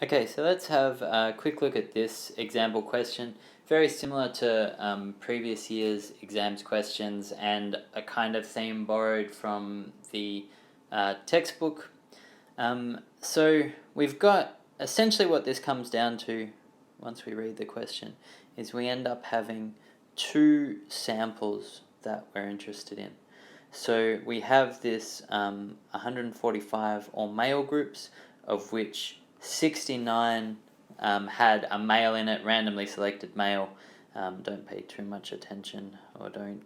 Okay, so let's have a quick look at this example question. Very similar to previous year's exams questions and a kind of theme borrowed from the textbook. So we've got essentially what this comes down to once we read the question is we end up having two samples that we're interested in. So we have this 145 all male groups, of which 69 had a male in it, randomly selected male. Don't pay too much attention or don't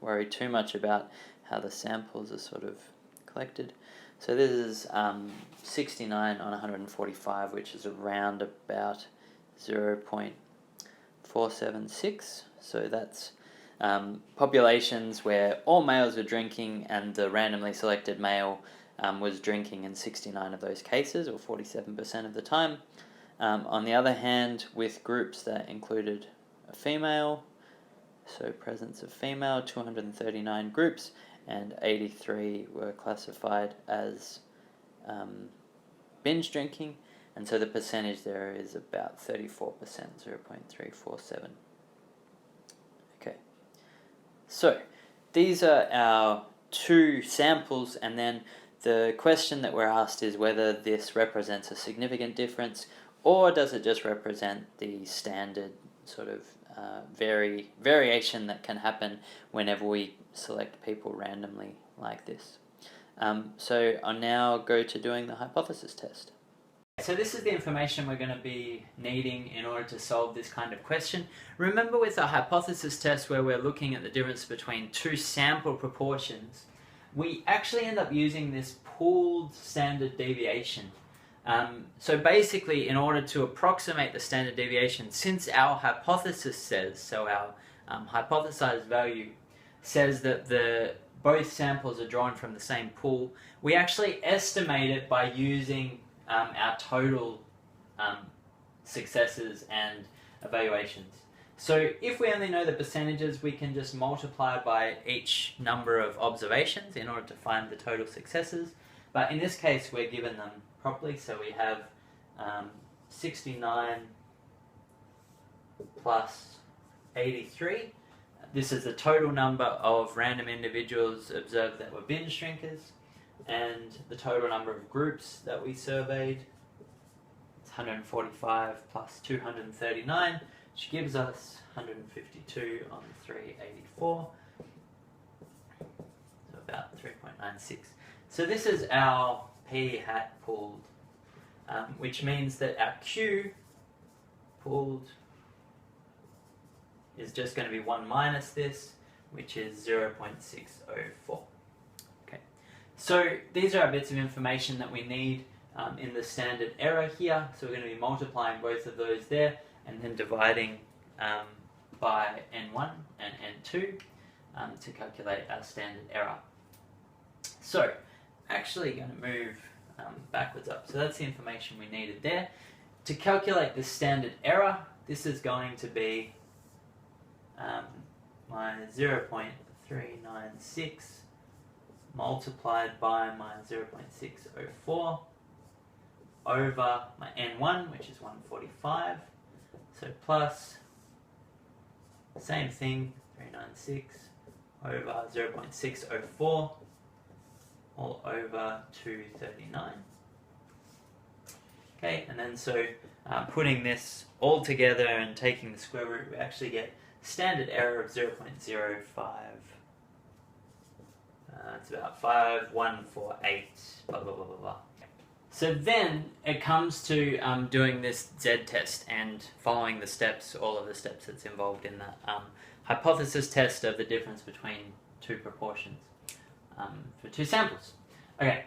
worry too much about how the samples are sort of collected. So this is 69 on 145, which is around about 0.476. So that's populations where all males are drinking and the randomly selected male was drinking in 69 of those cases, or 47% of the time. On the other hand, with groups that included a female, so presence of female, 239 groups, and 83 were classified as binge drinking, and so the percentage there is about 34%, 0.347. Okay, so these are our two samples, and then the question that we're asked is whether this represents a significant difference or does it just represent the standard sort of variation that can happen whenever we select people randomly like this. So I'll now go to doing the hypothesis test. So this is the information we're going to be needing in order to solve this kind of question. Remember, with a hypothesis test where we're looking at the difference between two sample proportions, we actually end up using this pooled standard deviation. So basically, in order to approximate the standard deviation, since our hypothesis says, so our hypothesized value says that both samples are drawn from the same pool, we actually estimate it by using our total successes and evaluations. So if we only know the percentages, we can just multiply by each number of observations in order to find the total successes. But in this case, we're given them properly, so we have 69 plus 83. This is the total number of random individuals observed that were binge drinkers, and the total number of groups that we surveyed. It's 145 plus 239, which gives us 152 on 384, so about 3.96. So this is our P hat pooled, which means that our Q pooled is just going to be 1 minus this, which is 0.604. Okay, so these are our bits of information that we need in the standard error here. So we're going to be multiplying both of those there and then dividing by N1 and N2 to calculate our standard error. So actually going to move backwards up. So that's the information we needed there. To calculate the standard error, this is going to be my 0.396 multiplied by my 0.604 over my N1, which is 145. So plus, same thing, 396 over 0.604 all over 239. Okay, and then so putting this all together and taking the square root, we actually get standard error of 0.05. It's about 5148, blah, blah, blah, blah, blah. So then it comes to doing this z-test and following the steps, all of the steps that's involved in that hypothesis test of the difference between two proportions for two samples. Okay,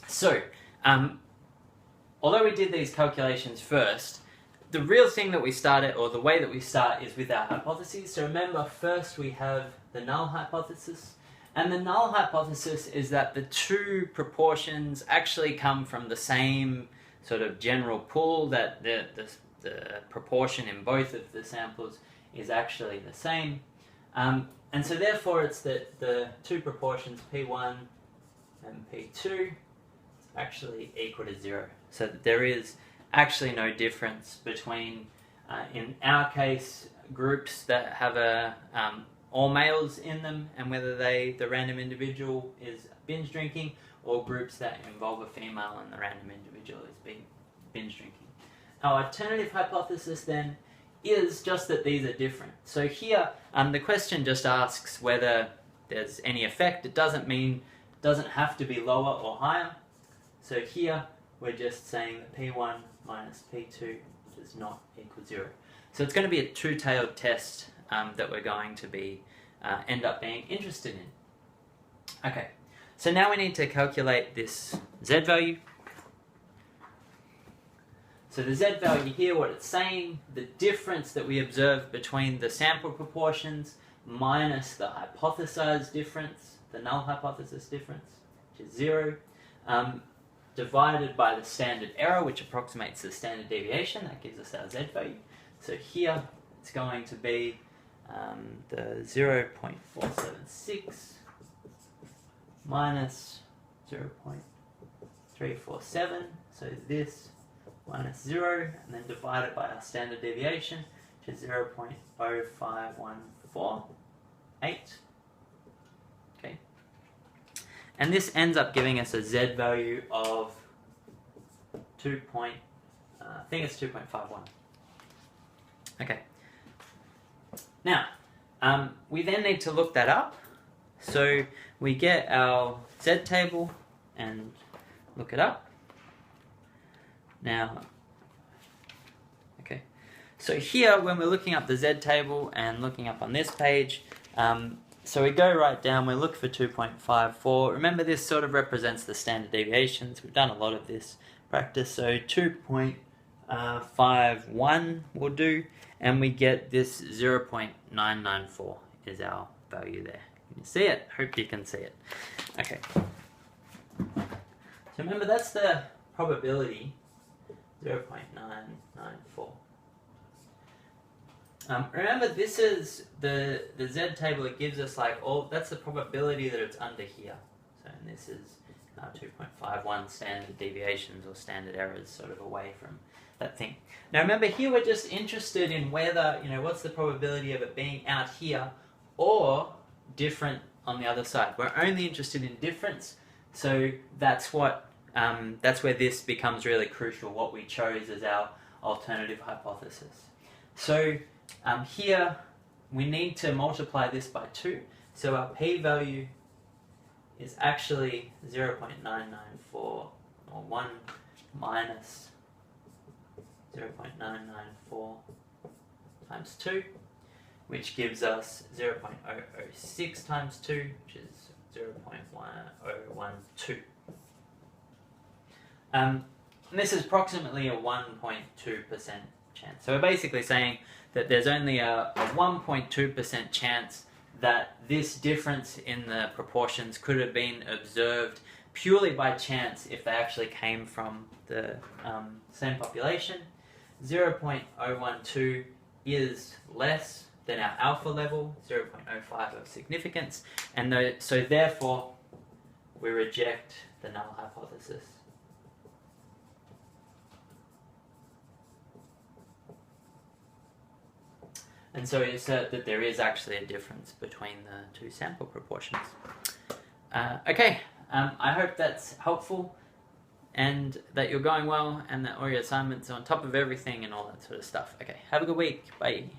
so although we did these calculations first, the real thing that we started, or the way that we start, is with our hypotheses. So remember, first we have the null hypothesis. And the null hypothesis is that the two proportions actually come from the same sort of general pool, that the proportion in both of the samples is actually the same. And so therefore it's that the two proportions P1 and P2 actually equal to 0. So that there is actually no difference between, in our case, groups that have all males in them and whether the random individual is binge drinking, or groups that involve a female and the random individual is binge drinking. Our alternative hypothesis then is just that these are different. So here, the question just asks whether there's any effect. It doesn't have to be lower or higher. So here, we're just saying that P1 minus P2 does not equal 0. So it's going to be a two-tailed test that we're going to be end up being interested in. Okay, so now we need to calculate this Z value. So the Z value here, what it's saying, the difference that we observe between the sample proportions minus the hypothesized difference, the null hypothesis difference, which is 0, divided by the standard error, which approximates the standard deviation, that gives us our Z value. So here it's going to be the 0.476 minus 0.347, so this minus 0, and then divided by our standard deviation, which is 0.0514. Okay. And this ends up giving us a Z value of I think it's 2.51. Okay. Now, we then need to look that up. So we get our Z table and look it up. Now, okay. So here, when we're looking up the Z table and looking up on this page, so we go right down, we look for 2.54. Remember, this sort of represents the standard deviations. We've done a lot of this practice. So 2.51 will do, and we get this 0.994 is our value there. Can you see it? Hope you can see it. Okay. So remember, that's the probability, 0.994. Remember, this is the Z table. It gives us like that's the probability that it's under here. So, and this is 2.51 standard deviations or standard errors, sort of away from that thing. Now remember, here we're just interested in whether, what's the probability of it being out here or different on the other side. We're only interested in difference, so that's where this becomes really crucial, what we chose as our alternative hypothesis. So here we need to multiply this by 2, so our p-value is actually 0.994, or 1 minus 0.994 times 2, which gives us 0.006 times 2, which is 0.1012. And this is approximately a 1.2% chance. So we're basically saying that there's only a 1.2% chance that this difference in the proportions could have been observed purely by chance if they actually came from the same population. 0.012 is less than our alpha level, 0.05 of significance, and so therefore we reject the null hypothesis. And so we assert that there is actually a difference between the two sample proportions. Okay, I hope that's helpful and that you're going well and that all your assignments are on top of everything and all that sort of stuff. Okay, have a good week. Bye.